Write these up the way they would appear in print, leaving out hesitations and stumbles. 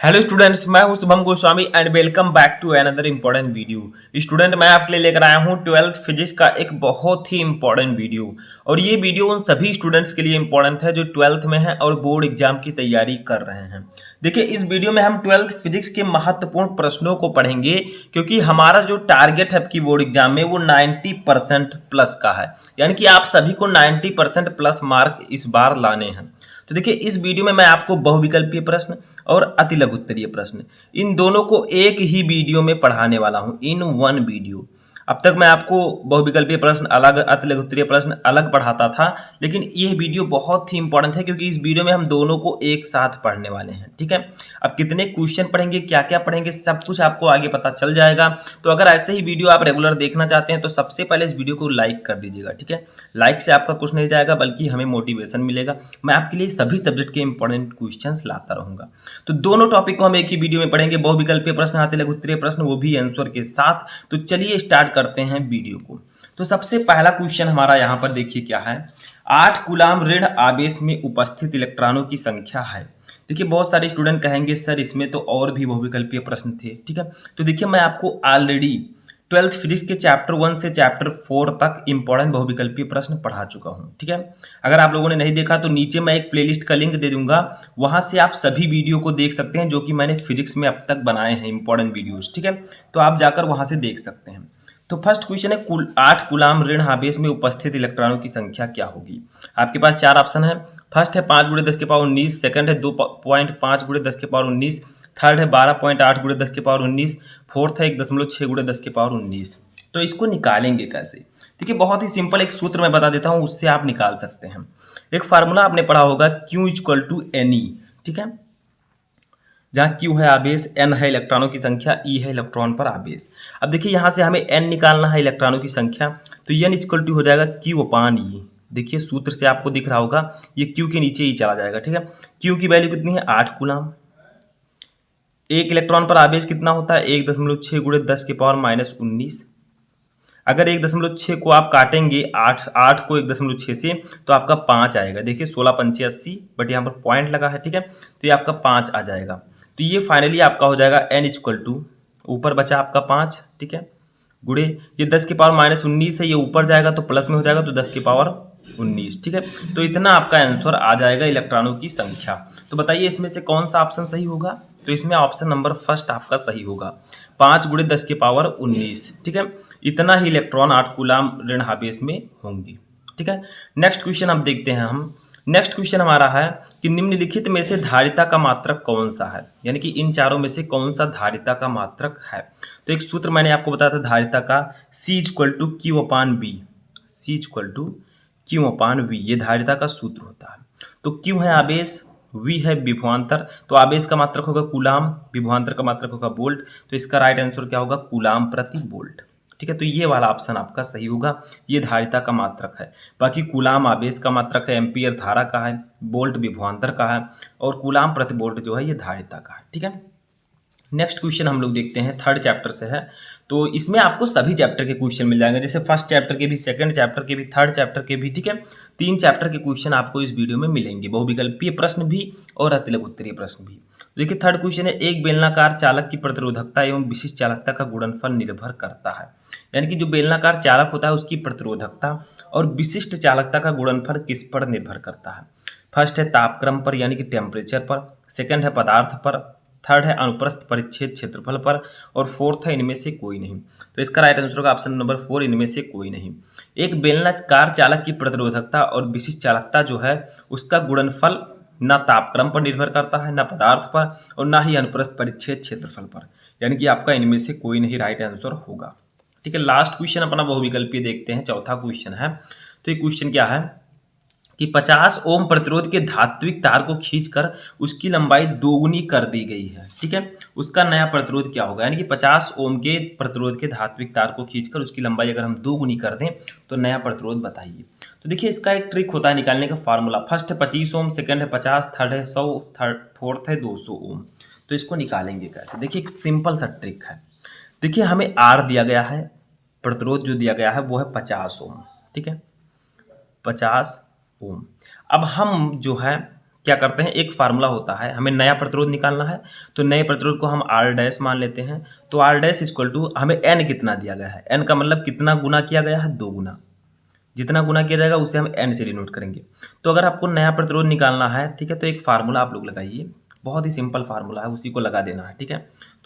Hello students, मैं हूं Shubham Goswami and welcome back to another important video. Student, मैं आपके लिए लेकर आया हूं 12th फिजिक्स का एक बहुत ही इम्पोर्टेंट वीडियो। और ये वीडियो उन सभी स्टूडेंट्स के लिए इम्पोर्टेंट है जो 12th में हैं और बोर्ड एग्जाम की तैयारी कर रहे हैं। देखिए, इस वीडियो में हम 12th फिजिक्स के महत्वपूर्ण प्रश्नों को पढ़ेंगे, क्योंकि हमारा जो टारगेट है आपकी बोर्ड एग्जाम में वो 90% प्लस का है। यानी कि आप सभी को 90% प्लस मार्क इस बार लाने हैं। तो देखिए, इस वीडियो में मैं आपको बहुविकल्पीय प्रश्न और अति लघु उत्तरीय प्रश्न, इन दोनों को एक ही वीडियो में पढ़ाने वाला हूं, इन वन वीडियो। अब तक मैं आपको बहुविकल्पीय प्रश्न अलग, अति लघु उत्तरीय प्रश्न अलग पढ़ाता था, लेकिन ये वीडियो बहुत ही इंपॉर्टेंट है क्योंकि इस वीडियो में हम दोनों को एक साथ पढ़ने वाले हैं। ठीक है, अब कितने क्वेश्चन पढ़ेंगे, क्या क्या पढ़ेंगे, सब कुछ आपको आगे पता चल जाएगा। तो अगर ऐसे ही वीडियो आप रेगुलर देखना चाहते हैं तो सबसे पहले इस वीडियो को लाइक कर दीजिएगा। ठीक है, लाइक से आपका कुछ नहीं जाएगा बल्कि हमें मोटिवेशन मिलेगा। मैं आपके लिए सभी सब्जेक्ट के इंपॉर्टेंट क्वेश्चंस लाता रहूंगा। तो दोनों टॉपिक को हम एक ही वीडियो में पढ़ेंगे, बहुविकल्पीय प्रश्न, अति लघु उत्तरीय प्रश्न, वो भी आंसर के साथ। तो चलिए स्टार्ट करते हैं वीडियो को। तो सबसे पहला क्वेश्चन हमारा यहाँ पर देखिए क्या है। 8 कूलाम ऋण आवेश में उपस्थित इलेक्ट्रॉनों की संख्या है। देखिए, बहुत सारे स्टूडेंट कहेंगे सर इसमें तो और भी बहुविकल्पीय प्रश्न थे। ठीक है, तो देखिए मैं आपको ऑलरेडी 12th फिजिक्स के चैप्टर 1 से चैप्टर 4 तक इंपॉर्टेंट बहुविकल्पीय प्रश्न पढ़ा चुका हूं। ठीक है, अगर आप लोगों ने नहीं देखा तो नीचे मैं एक प्लेलिस्ट का लिंक दे दूंगा, वहां से आप सभी वीडियो को देख सकते हैं जो कि मैंने फिजिक्स में अब तक बनाए हैं इंपॉर्टेंट वीडियोस। ठीक है, तो आप जाकर वहां से देख सकते हैं। तो फर्स्ट क्वेश्चन है, 8 कूलाम ऋण आवेश में उपस्थित इलेक्ट्रॉनों की संख्या क्या होगी। आपके पास 4 ऑप्शन है। फर्स्ट है 5 × 10⁻19, सेकंड है 2.5 × 10⁻19, थर्ड है 12.8 × 10⁻19, फोर्थ है 1.6 × 10⁻19। तो इसको निकालेंगे कैसे? देखिए, बहुत ही सिंपल एक सूत्र मैं बता देता हूँ, उससे आप निकाल सकते हैं। एक फार्मूला आपने पढ़ा होगा, Q = Ne। ठीक है, जहाँ Q है आवेश, N है इलेक्ट्रॉनों की संख्या, E है इलेक्ट्रॉन पर आवेश। अब देखिए यहाँ से हमें N निकालना है इलेक्ट्रॉनों की संख्या, तो N = हो जाएगा Q/E। देखिए सूत्र से आपको दिख रहा होगा, ये Q के नीचे ही चला जाएगा। ठीक है, Q की वैल्यू कितनी है? 8 कूलाम। एक इलेक्ट्रॉन पर आवेश कितना होता है? 1.6 × 10⁻−19। अगर 1.6 को आप काटेंगे 8 को 1.6 से, तो आपका 5 आएगा। देखिए 16×5 = 80, बट यहाँ पर पॉइंट लगा है। ठीक है, तो ये आपका 5 आ जाएगा। तो ये फाइनली आपका हो जाएगा N = ऊपर बचा आपका 5। ठीक है, गुड़े ये 10⁻−19 है, ये ऊपर जाएगा तो प्लस में हो जाएगा, तो 10⁻19। ठीक है, तो इतना आपका आंसर आ जाएगा इलेक्ट्रॉनों की संख्या। तो बताइए इसमें से कौन सा ऑप्शन सही होगा? तो इसमें ऑप्शन नंबर फर्स्ट आपका सही होगा, 5 × 10⁻19। ठीक है, इतना ही इलेक्ट्रॉन 8 कूलाम ऋण आवेश में होंगे। ठीक है, नेक्स्ट क्वेश्चन अब देखते हैं हम। नेक्स्ट क्वेश्चन हमारा है कि निम्नलिखित में से धारिता का मात्रक कौन सा है, यानी कि इन चारों में से कौन सा धारिता का मात्रक है। तो एक सूत्र मैंने आपको बताया था धारिता का, C = Q/V। C = Q/V, ये धारिता का सूत्र होता है। तो Q है आवेश, V है विभवांतर, तो आवेश का मात्रक होगा कूलाम, विभवांतर का मात्रक होगा वोल्ट। तो इसका राइट आंसर क्या होगा? कूलाम प्रति वोल्ट। ठीक है, तो ये वाला ऑप्शन आपका सही होगा, ये धारिता का मात्रक है। बाकी कूलाम आवेश का मात्रक है, एम्पियर धारा का है, वोल्ट विभवांतर का है, और कूलाम प्रति वोल्ट जो है ये धारिता का है। ठीक है, नेक्स्ट क्वेश्चन हम लोग देखते हैं, थर्ड चैप्टर से है। तो इसमें आपको सभी चैप्टर के क्वेश्चन मिल जाएंगे, जैसे फर्स्ट चैप्टर के भी, सेकंड चैप्टर के भी, थर्ड चैप्टर के भी। ठीक है, 3 चैप्टर के क्वेश्चन आपको इस वीडियो में मिलेंगे, बहुविकल्पीय प्रश्न भी और अति लघु उत्तरीय प्रश्न भी। देखिए थर्ड क्वेश्चन है, एक बेलनाकार चालक की प्रतिरोधकता एवं विशिष्ट चालकता का गुणनफल निर्भर करता है। यानी कि जो बेलनाकार चालक होता है उसकी प्रतिरोधकता और विशिष्ट चालकता का गुणनफल किस पर निर्भर करता है? फर्स्ट है तापक्रम पर, यानी कि टेम्परेचर पर, सेकंड है पदार्थ पर, थर्ड है अनुप्रस्थ परिच्छेद क्षेत्रफल पर, और फोर्थ है इनमें से कोई नहीं। तो इसका राइट आंसर होगा ऑप्शन नंबर 4, इनमें से कोई नहीं। एक बेलनाकार चालक की प्रतिरोधकता और विशिष्ट चालकता जो है उसका गुणनफल ना तापक्रम पर निर्भर करता है, ना पदार्थ पर, और ना ही अनुप्रस्थ परिच्छेद क्षेत्रफल पर, यानी कि आपका इनमें से कोई नहीं राइट आंसर होगा। ठीक है, लास्ट क्वेश्चन अपना बहुविकल्पीय देखते हैं, चौथा क्वेश्चन है। तो ये क्वेश्चन क्या है कि 50 ओम प्रतिरोध के धात्विक तार को खींचकर उसकी लंबाई दोगुनी कर दी गई है। ठीक है, उसका नया प्रतिरोध क्या होगा? यानी कि 50 ओम के प्रतिरोध के धात्विक तार को खींचकर उसकी लंबाई अगर हम दोगुनी कर दें तो नया प्रतिरोध बताइए। तो देखिए इसका एक ट्रिक होता है निकालने का फार्मूला, फर्स्ट है 25 ओम, सेकंड है 50, थर्ड है 100, फोर्थ है 200 ओम। तो इसको निकालेंगे कैसे? देखिए एक सिंपल सा ट्रिक है। देखिए हमें आर दिया गया है, प्रतिरोध जो दिया गया है वो है 50 ओम। ठीक है, 50 ओम। अब हम जो है क्या करते हैं, एक फार्मूला होता है, हमें नया प्रतिरोध निकालना है तो नए प्रतिरोध को हम आर डैश मान लेते हैं। तो आर डैश इक्वल टू हमें एन कितना दिया गया है, एन का मतलब कितना गुना किया गया है, 2 गुना। जितना गुना किया जाएगा उसे हम एन से डिनोट करेंगे। तो अगर आपको नया प्रतिरोध निकालना है, ठीक है, तो एक फार्मूला आप लोग लगाइए, बहुत ही सिंपल फार्मूला है, उसी को लगा देना है, ठीक है।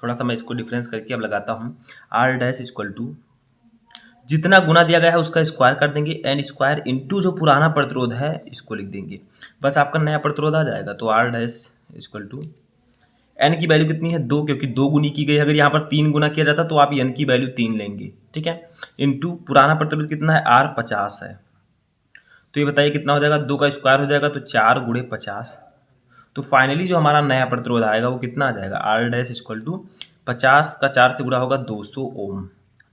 थोड़ा सा मैं इसको डिफरेंस करके अब लगाता हूँ। आर डैश इक्वल टू जितना गुना दिया गया है उसका स्क्वायर कर देंगे, एन स्क्वायर इंटू जो पुराना प्रतिरोध है इसको लिख देंगे, बस आपका नया प्रतिरोध आ जाएगा। तो R dash equal to N की वैल्यू कितनी है, 2, क्योंकि 2 गुनी की गई। अगर यहाँ पर 3 गुना किया जाता तो आप एन की वैल्यू 3 लेंगे, ठीक है। इंटू पुराना प्रतिरोध कितना है, आर 50 है। तो ये बताइए कितना हो जाएगा, 2 का स्क्वायर हो जाएगा तो 4 गुणे 50। तो फाइनली जो हमारा नया प्रतिरोध आएगा वो कितना आ जाएगा, आर डैश इक्वल टू 50 का 4 से गुणा होगा 200 ओम,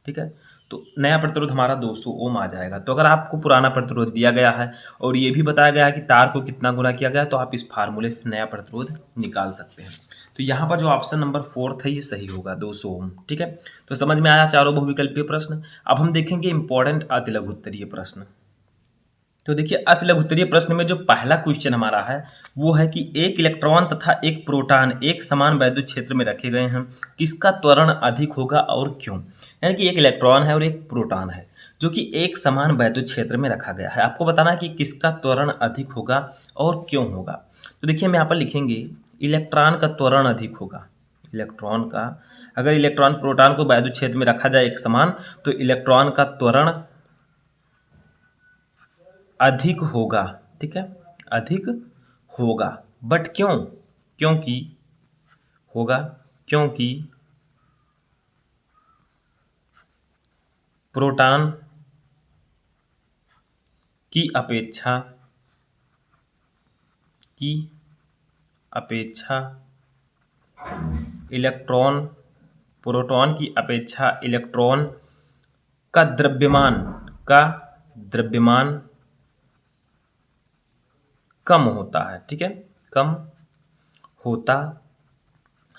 ठीक है। तो नया प्रतिरोध हमारा 200 ओम आ जाएगा। तो अगर आपको पुराना प्रतिरोध दिया गया है और ये भी बताया गया है कि तार को कितना गुना किया गया है, तो आप इस फार्मूले से नया प्रतिरोध निकाल सकते हैं। तो यहाँ पर जो ऑप्शन नंबर 4 था ये सही होगा, 200 ओम, ठीक है। तो समझ में आया चारों बहुविकल्पीय प्रश्न। अब हम देखेंगे इंपॉर्टेंट अतिलघु उत्तरीय प्रश्न। तो देखिए अतिलघु उत्तरीय प्रश्न में जो पहला क्वेश्चन हमारा है वो है कि एक इलेक्ट्रॉन तथा एक प्रोटॉन एक समान वैद्युत क्षेत्र में रखे गए हैं, किसका त्वरण अधिक होगा और क्यों। यानी कि एक इलेक्ट्रॉन है और एक प्रोटॉन है जो कि एक समान वैद्युत क्षेत्र में रखा गया है, आपको बताना है कि किसका त्वरण अधिक होगा और क्यों होगा। तो देखिए हम यहाँ पर लिखेंगे इलेक्ट्रॉन का त्वरण अधिक होगा। इलेक्ट्रॉन का, अगर इलेक्ट्रॉन प्रोटॉन को वैद्युत क्षेत्र में रखा जाए एक समान, तो इलेक्ट्रॉन का त्वरण अधिक होगा, ठीक है, अधिक होगा। बट क्यों, क्योंकि होगा क्योंकि प्रोटॉन की अपेक्षा इलेक्ट्रॉन, प्रोटॉन की अपेक्षा इलेक्ट्रॉन का द्रव्यमान कम होता है, ठीक है, कम होता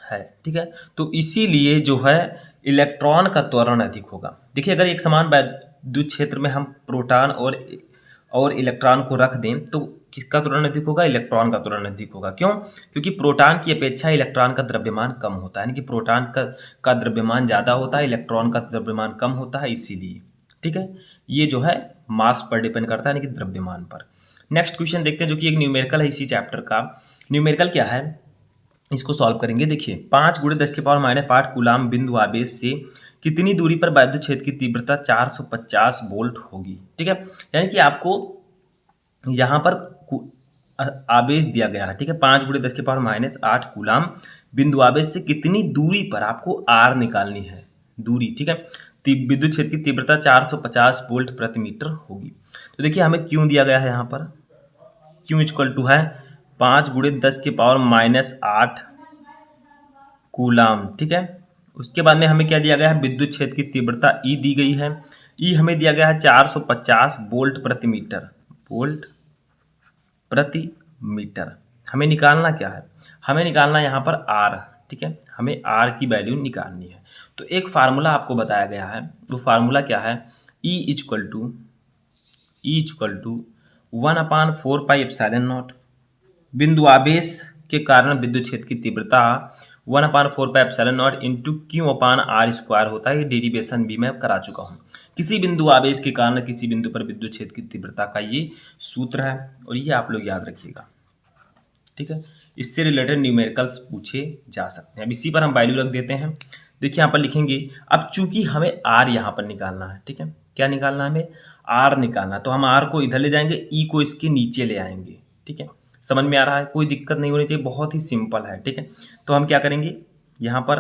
है, ठीक है। तो इसीलिए जो है इलेक्ट्रॉन का त्वरण अधिक होगा। देखिए अगर एक समान वैद्युत क्षेत्र में हम प्रोटॉन और इलेक्ट्रॉन को रख दें तो किसका त्वरण अधिक होगा, इलेक्ट्रॉन का त्वरण अधिक होगा। क्यों, क्योंकि प्रोटॉन की अपेक्षा इलेक्ट्रॉन का द्रव्यमान कम होता है, यानी कि प्रोटॉन का द्रव्यमान ज़्यादा होता है, इलेक्ट्रॉन का द्रव्यमान कम होता है, इसीलिए, ठीक है। ये जो है मास पर डिपेंड करता है, यानी कि द्रव्यमान पर। नेक्स्ट क्वेश्चन देखते हैं जो कि एक न्यूमेरिकल है इसी चैप्टर का। न्यूमेरिकल क्या है, इसको सॉल्व करेंगे। देखिए 5 × 10⁻⁸ कूलाम बिंदु आवेश से कितनी दूरी पर वैद्युत क्षेत्र की तीव्रता 450 वोल्ट होगी, ठीक है। यानी कि आपको यहाँ पर आवेश दिया गया है, ठीक है, 5 × 10⁻⁸ कूलाम बिंदु आवेश से कितनी दूरी पर आपको आर निकालनी है, दूरी, ठीक है। विद्युत क्षेत्र की तीव्रता 450 वोल्ट प्रति मीटर होगी। तो देखिए हमें क्यों दिया गया है, यहाँ पर क्यों इक्वल टू है 5 × 10⁻⁸ कूलाम, ठीक है। उसके बाद में हमें क्या दिया गया है, विद्युत क्षेत्र की तीव्रता ई दी गई है, ई हमें दिया गया है 450 वोल्ट प्रति मीटर, वोल्ट प्रति मीटर। हमें निकालना क्या है, हमें निकालना यहाँ पर आर, ठीक है, हमें आर की वैल्यू निकालनी है। तो एक फार्मूला आपको बताया गया है, वो फार्मूला क्या है, ई इक्वल टू 1/4πε0। बिंदु आवेश के कारण विद्युत क्षेत्र की तीव्रता 1/4πε0 इंटू Q/r² होता है। ये डेरिवेशन भी मैं करा चुका हूँ। किसी बिंदु आवेश के कारण किसी बिंदु पर विद्युत क्षेत्र की तीव्रता का ये सूत्र है और ये आप लोग याद रखिएगा, ठीक है। इससे रिलेटेड न्यूमेरिकल्स पूछे जा सकते हैं। अब इसी पर हम वैल्यू रख देते हैं। देखिए यहाँ पर लिखेंगे, अब चूंकि हमें आर यहाँ पर निकालना है, ठीक है, क्या निकालना है, हमें आर निकालना। तो हम आर को इधर ले जाएंगे, ई को इसके नीचे ले आएंगे, ठीक है। समझ में आ रहा है, कोई दिक्कत नहीं होनी चाहिए, बहुत ही सिंपल है, ठीक है। तो हम क्या करेंगे, यहाँ पर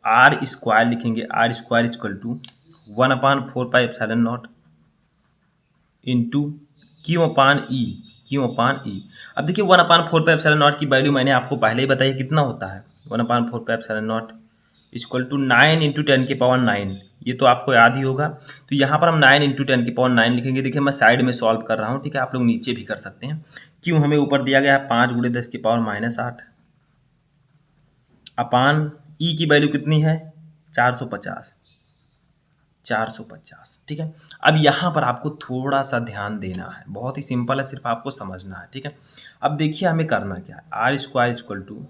आर स्क्वायर लिखेंगे, R square equal to 1/4πε0 into Q/E। अब देखिए 1/4πε0 की वैल्यू मैंने आपको पहले ही बताई कितना होता है, 1/4πε0 इक्वल टू 9 × 10⁹ ये तो आपको याद ही होगा। तो यहाँ पर हम 9 × 10⁹ लिखेंगे। देखिए मैं साइड में सॉल्व कर रहा हूँ, ठीक है, आप लोग नीचे भी कर सकते हैं। क्यों, हमें ऊपर दिया गया है 5 × 10⁻⁸ अपान ई की वैल्यू कितनी है 450, 450। ठीक है, अब यहाँ पर आपको थोड़ा सा ध्यान देना है, बहुत ही सिंपल है, सिर्फ आपको समझना है। ठीक है, अब देखिए हमें करना क्या है, आर स्क्वायर इक्वल टू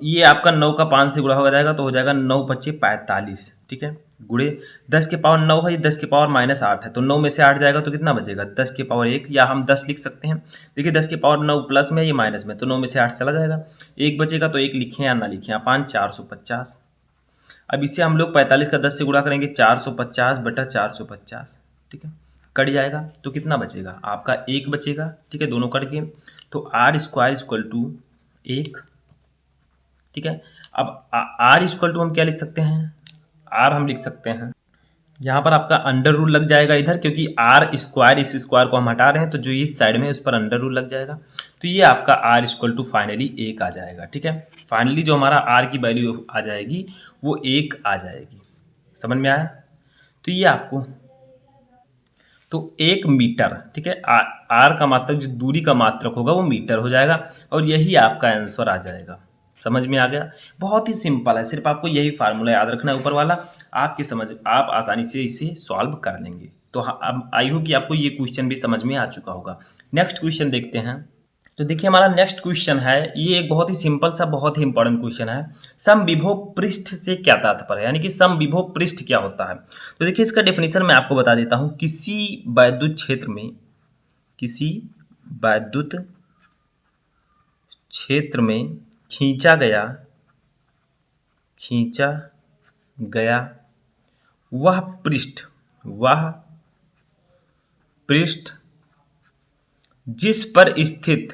ये आपका 9 का 5 से गुणा हो जाएगा तो हो जाएगा 9 पच्चीस 45। ठीक है, गुणे 10 के पावर 9 है, ये 10 के पावर -8 है, तो 9 में से 8 जाएगा तो कितना बचेगा, 10 के पावर 1, या हम 10 लिख सकते हैं। देखिए 10 के पावर 9 प्लस में, ये माइनस में, तो 9 में से 8 चला जाएगा, 1 बचेगा, तो 1 लिखें या ना लिखें, अपान 450। अब इसे हम लोग 45 का 10 से गुणा करेंगे, 450 बटा 450। ठीक है, कट जाएगा तो कितना बचेगा आपका, 1 बचेगा। ठीक है, दोनों कट के, तो आर स्क्वायर इक्वल टू 1। ठीक है, अब आर इक्वल टू हम क्या लिख सकते हैं, आर हम लिख सकते हैं, यहाँ पर आपका अंडर रूल लग जाएगा इधर, क्योंकि आर स्क्वायर, इस स्क्वायर को हम हटा रहे हैं, तो जो इस साइड में है उस पर अंडर रूल लग जाएगा, तो ये आपका आर इक्वल टू फाइनली 1 आ जाएगा। ठीक है, फाइनली जो हमारा आर की वैल्यू आ जाएगी वो 1 आ जाएगी। समझ में आया, तो ये आपको, तो 1 मीटर। ठीक है, आर का मात्रक, जो दूरी का मात्रक होगा वो मीटर हो जाएगा, और यही आपका आंसर आ जाएगा। समझ में आ गया, बहुत ही सिंपल है, सिर्फ आपको यही फार्मूला याद रखना है ऊपर वाला, आपकी समझ, आप आसानी से इसे सॉल्व कर लेंगे। तो हाँ, अब आई हो कि आपको ये क्वेश्चन भी समझ में आ चुका होगा। नेक्स्ट क्वेश्चन देखते हैं। तो देखिए हमारा नेक्स्ट क्वेश्चन है, ये एक बहुत ही सिंपल सा, बहुत ही इंपॉर्टेंट क्वेश्चन है। समविभव पृष्ठ से क्या तात्पर्य है, यानी कि समविभव पृष्ठ क्या होता है। तो देखिए इसका डेफिनेशन मैं आपको बता देता हूँ। किसी वैद्युत क्षेत्र में, किसी वैद्युत क्षेत्र में खींचा गया वह पृष्ठ जिस पर स्थित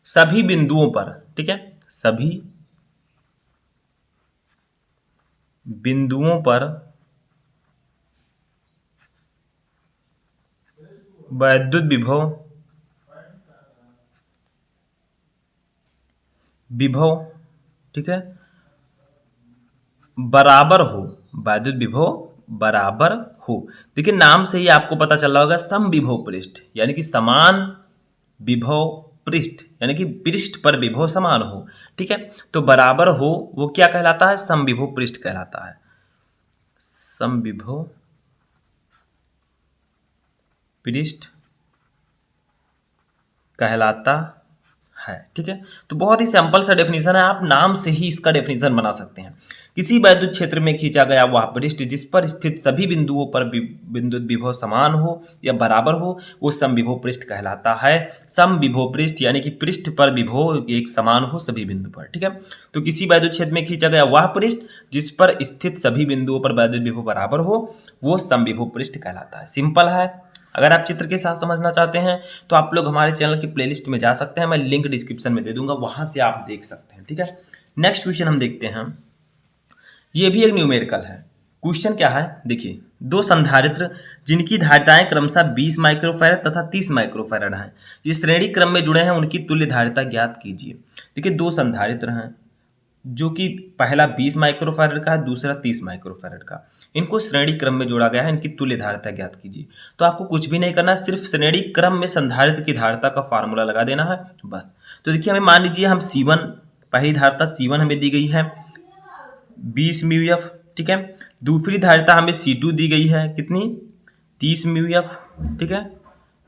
सभी बिंदुओं पर, ठीक है, सभी बिंदुओं पर वैद्युत विभव, ठीक है, बराबर हो, वैद्युत विभव बराबर हो। देखिए नाम से ही आपको पता चल रहा होगा, समविभव पृष्ठ, यानी कि समान विभव पृष्ठ, यानी कि पृष्ठ पर विभव समान हो। ठीक है, तो बराबर हो वो क्या कहलाता है, समविभव पृष्ठ कहलाता है, समविभव पृष्ठ कहलाता है। ठीक है, तो बहुत ही सिंपल सा डेफिनेशन है, आप नाम से ही इसका डेफिनेशन बना सकते हैं। किसी वैद्युत क्षेत्र में खींचा गया वह पृष्ठ जिस पर स्थित सभी बिंदुओं पर विद्युत विभव समान हो या बराबर हो, वो समविभव पृष्ठ कहलाता है। समविभव पृष्ठ यानी कि पृष्ठ पर विभव एक समान हो सभी बिंदु पर। ठीक है, तो किसी वैद्युत क्षेत्र में खींचा गया वह पृष्ठ जिस पर स्थित सभी बिंदुओं पर वैद्युत विभव बराबर हो, वो समविभव पृष्ठ कहलाता है। सिंपल है। अगर आप चित्र के साथ समझना चाहते हैं तो आप लोग हमारे चैनल की प्लेलिस्ट में जा सकते हैं, मैं लिंक डिस्क्रिप्शन में दे दूंगा, वहां से आप देख सकते हैं। ठीक है, नेक्स्ट क्वेश्चन हम देखते हैं। ये भी एक न्यूमेरिकल है। क्वेश्चन क्या है, देखिए, दो संधारित्र जिनकी धारिताएं क्रमशः 20 माइक्रोफैरड तथा 30 माइक्रोफैरड हैं, ये श्रेणी क्रम में जुड़े हैं, उनकी तुल्य धारिता ज्ञात कीजिए। देखिए दो संधारित्र हैं जो कि पहला 20 माइक्रोफैरड का है, दूसरा 30 माइक्रोफैरड का, इनको श्रेणी क्रम में जोड़ा गया है, इनकी तुल्य धारिता ज्ञात कीजिए। तो आपको कुछ भी नहीं करना, सिर्फ श्रेणी क्रम में संधारित्र की धारिता का फार्मूला लगा देना है बस। तो देखिए हमें मान लीजिए हम C1, पहली धारिता C1 हमें दी गई है 20 म्यूएफ। ठीक है, दूसरी धारिता हमें C2 दी गई है कितनी, 30 म्यूएफ। ठीक है,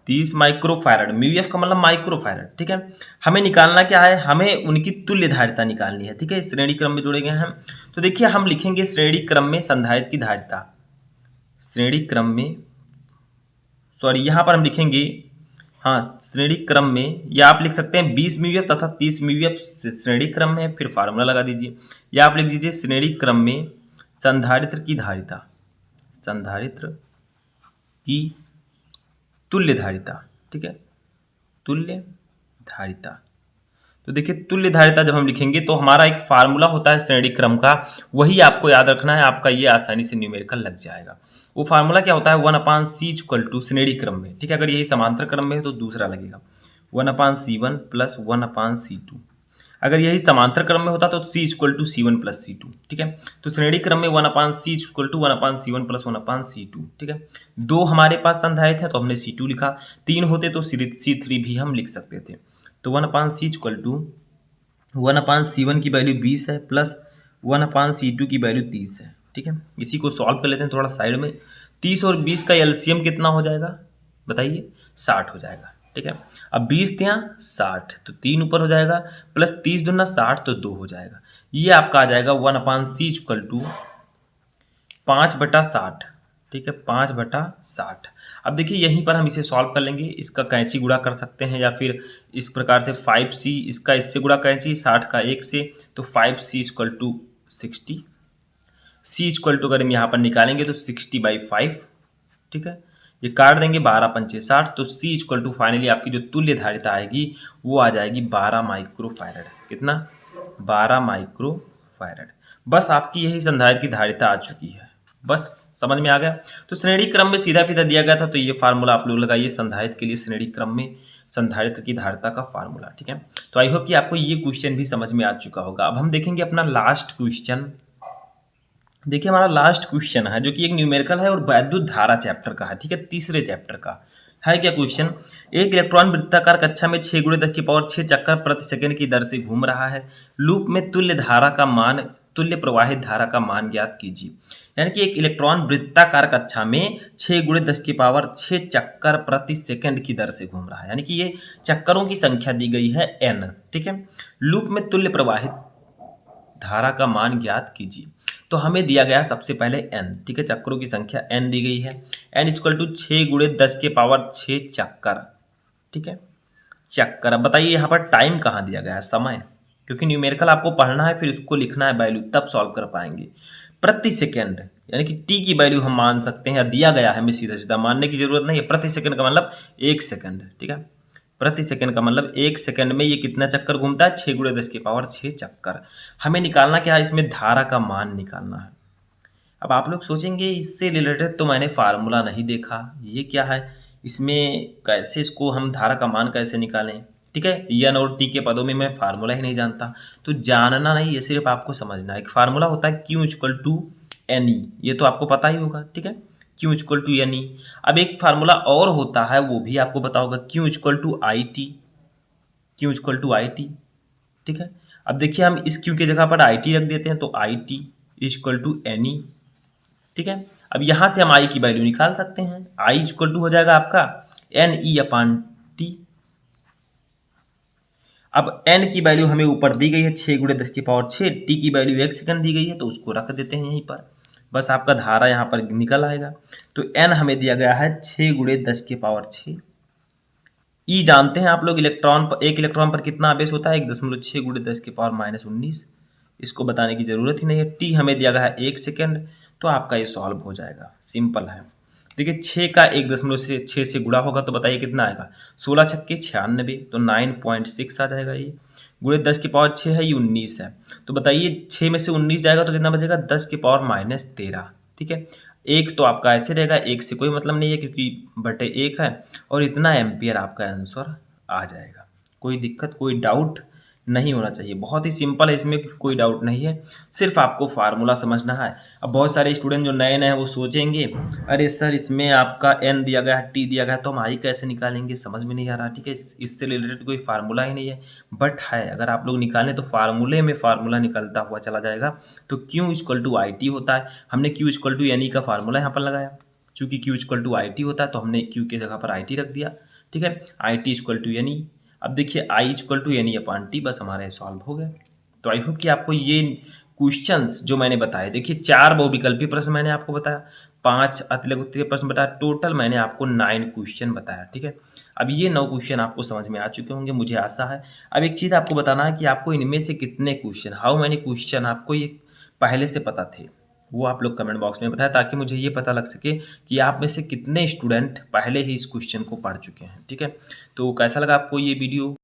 30 माइक्रोफैरड, म्यूएफ का मतलब माइक्रोफैरड। ठीक है, हमें निकालना क्या है, हमें उनकी तुल्य धारिता निकालनी है। ठीक है, श्रेणी क्रम में जोड़े गए हैं। तो देखिए हम लिखेंगे श्रेणी क्रम में संधारित्र की धारिता, श्रेणी क्रम में, सॉरी यहाँ पर हम लिखेंगे, हाँ श्रेणी क्रम में, या आप लिख सकते हैं 20 म्यूएफ तथा 30 म्यूएफ श्रेणी क्रम में, फिर फार्मूला लगा दीजिए, या आप लिख दीजिए श्रेणी क्रम में संधारित्र की धारिता, संधारित्र की तुल्य धारिता। ठीक है, तुल्य धारिता। तो देखिए तुल्य धारिता जब हम लिखेंगे तो हमारा एक फार्मूला होता है श्रेणी क्रम का, वही आपको याद रखना है, आपका ये आसानी से न्यूमेरिकल लग जाएगा। वो फार्मूला क्या होता है, 1/c इक्वल टू श्रेणी क्रम में। ठीक है, अगर यही समांतर क्रम में है तो दूसरा लगेगा 1/c1 प्लस 1/c2। अगर यही समांतर क्रम में होता तो c equal to C1 plus C2। ठीक है, तो श्रेणी क्रम में 1/c equal to 1/c1 plus 1/c2। ठीक है, दो हमारे पास संधारित्र है तो हमने C2 लिखा, तीन होते तो C3 भी हम लिख सकते थे। तो 1/c इक्वल टू 1/C1 की वैल्यू 20 है प्लस 1/C2 की वैल्यू 30 है। ठीक है, इसी को सॉल्व कर लेते हैं थोड़ा साइड में। 30 और 20 का एलसीएम कितना हो जाएगा बताइए, 60 हो जाएगा। ठीक है, अब 20 थे 60 तो 3 ऊपर हो जाएगा, प्लस 30 दूना 60 तो 2 हो जाएगा। ये आपका आ जाएगा 1/C इक्वल टू 5/60। ठीक है, 5/60। अब देखिए यहीं पर हम इसे सॉल्व कर लेंगे, इसका कैंची गुणा कर सकते हैं या फिर इस प्रकार से 5C इसका इससे गुणा कैंची 60 का 1 से, तो 5C equal to 60। C equal to अगर हम यहाँ पर निकालेंगे तो 60/5। ठीक है, ये काट देंगे 12 पंचे 60, तो C इक्वल टू फाइनली आपकी जो तुल्य धारिता आएगी वो आ जाएगी 12 माइक्रोफैरड। कितना? 12 माइक्रोफैरड। बस आपकी यही संधारित्र की धारिता आ चुकी है। बस समझ में आ गया। तो श्रेणी क्रम में सीधा फीधा दिया गया था, तो ये फार्मूला आप लोग लगाइए संधारित्र के लिए, श्रेणी क्रम में संधारित्र की धारिता का फार्मूला। ठीक है, तो आई होप कि आपको ये क्वेश्चन भी समझ में आ चुका होगा। अब हम देखेंगे अपना लास्ट क्वेश्चन। देखिए हमारा लास्ट क्वेश्चन है जो कि एक न्यूमेरिकल है और वैद्युत धारा चैप्टर का है। ठीक है, तीसरे चैप्टर का है। क्या क्वेश्चन? एक इलेक्ट्रॉन वृत्ताकार कक्षा में 6 × 10⁶ चक्कर प्रति सेकंड की दर से घूम रहा है। लूप में तुल्य प्रवाहित धारा का मान ज्ञात कीजिए। यानी कि एक इलेक्ट्रॉन वृत्ताकार कक्षा में 6 × 10⁶ चक्कर प्रति सेकंड की दर से घूम रहा है। यानी कि ये चक्करों की संख्या दी गई है n। ठीक है, लूप में तुल्य प्रवाहित धारा का मान ज्ञात कीजिए। तो हमें दिया गया सबसे पहले n। ठीक है, चक्करों की संख्या n दी गई है, n इक्वल टू 6 × 10⁶ चक्कर। ठीक है, चक्कर। अब बताइए यहाँ पर टाइम कहाँ दिया गया है, समय, क्योंकि न्यूमेरिकल आपको पढ़ना है फिर उसको लिखना है वैल्यू, तब सॉल्व कर पाएंगे। प्रति सेकेंड यानी कि t की वैल्यू हम मान सकते हैं, दिया गया है, हमें सीधा सीधा मानने की जरूरत नहीं है। प्रति सेकंड का मतलब 1 सेकंड। ठीक है, प्रति सेकंड का मतलब 1 सेकंड में ये कितना चक्कर घूमता है? 6 × 10⁶ चक्कर। हमें निकालना क्या है? इसमें धारा का मान निकालना है। अब आप लोग सोचेंगे इससे रिलेटेड तो मैंने फार्मूला नहीं देखा, ये क्या है, इसमें कैसे इसको हम धारा का मान कैसे निकालें? ठीक है, n और t के पदों में मैं फार्मूला ही नहीं जानता। तो जानना नहीं, ये सिर्फ आपको समझना है। एक फार्मूला होता है Q इक्वल टू NE, ये तो आपको पता ही होगा। ठीक है, Q इक्वल टू NE। अब एक फार्मूला और होता है, वो भी आपको पता होगा, Q equal to IT। Q equal to IT। ठीक है, अब देखिए हम इस Q की जगह पर IT रख देते हैं, तो IT इक्वल टू NE। ठीक है, अब यहाँ से हम I की वैल्यू निकाल सकते हैं। I इक्वल टू हो जाएगा आपका NE/T। अब n की वैल्यू हमें ऊपर दी गई है 6 × 10⁶, t की वैल्यू 1 सेकंड दी गई है, तो उसको रख देते हैं यहीं पर। बस आपका धारा यहाँ पर निकल आएगा। तो n हमें दिया गया है 6 × 10⁶। E जानते हैं आप लोग, एक इलेक्ट्रॉन पर कितना आवेश होता है? 1.6 × 10⁻−19। इसको बताने की ज़रूरत ही नहीं है। t हमें दिया गया है 1 सेकेंड, तो आपका ये सॉल्व हो जाएगा, सिंपल है। देखिए 6 का 1.6 से गुणा होगा तो बताइए कितना आएगा? 16 छक्के 96, तो 9.6 आ जाएगा। ये गुणे 10⁻6 है, ये 19 है, तो बताइए 6 में से 19 जाएगा तो कितना बचेगा? 10⁻−13। ठीक है, एक तो आपका ऐसे रहेगा, एक से कोई मतलब नहीं है क्योंकि बटे 1 है, और इतना एम्पियर आपका आंसर आ जाएगा। कोई दिक्कत, कोई डाउट नहीं होना चाहिए, बहुत ही सिंपल है, इसमें कोई डाउट नहीं है, सिर्फ आपको फार्मूला समझना है। अब बहुत सारे स्टूडेंट जो नए नए हैं वो सोचेंगे अरे सर इसमें आपका n दिया गया है, t दिया गया है, तो हम I कैसे निकालेंगे, समझ में नहीं आ रहा। ठीक है, इससे रिलेटेड कोई फार्मूला ही नहीं है, बट है, अगर आप लोग निकालें तो फार्मूले में फार्मूला निकलता हुआ चला जाएगा। तो Q इक्वल टू IT होता है, हमने Q इक्वल टू NE का फार्मूला यहाँ पर लगाया, चूँकि Q इक्वल टू IT होता है तो हमने Q की जगह पर IT रख दिया। ठीक है, IT इक्वल टू NE। अब देखिए I इक्वल टू NE/T, बस हमारा सॉल्व हो गया। तो आई होप कि आपको ये क्वेश्चंस जो मैंने बताए, देखिए 4 बहुविकल्पीय प्रश्न मैंने आपको बताया, 5 अतिलघु उत्तरीय प्रश्न बताया, टोटल मैंने आपको 9 क्वेश्चन बताया। ठीक है, अब ये 9 क्वेश्चन आपको समझ में आ चुके होंगे, मुझे आशा है। अब एक चीज़ आपको बताना है कि आपको इनमें से कितने क्वेश्चन, हाउ मैनी क्वेश्चन आपको ये पहले से पता थे, वो आप लोग कमेंट बॉक्स में बताएं, ताकि मुझे ये पता लग सके कि आप में से कितने स्टूडेंट पहले ही इस क्वेश्चन को पढ़ चुके हैं। ठीक है, तो कैसा लगा आपको ये वीडियो?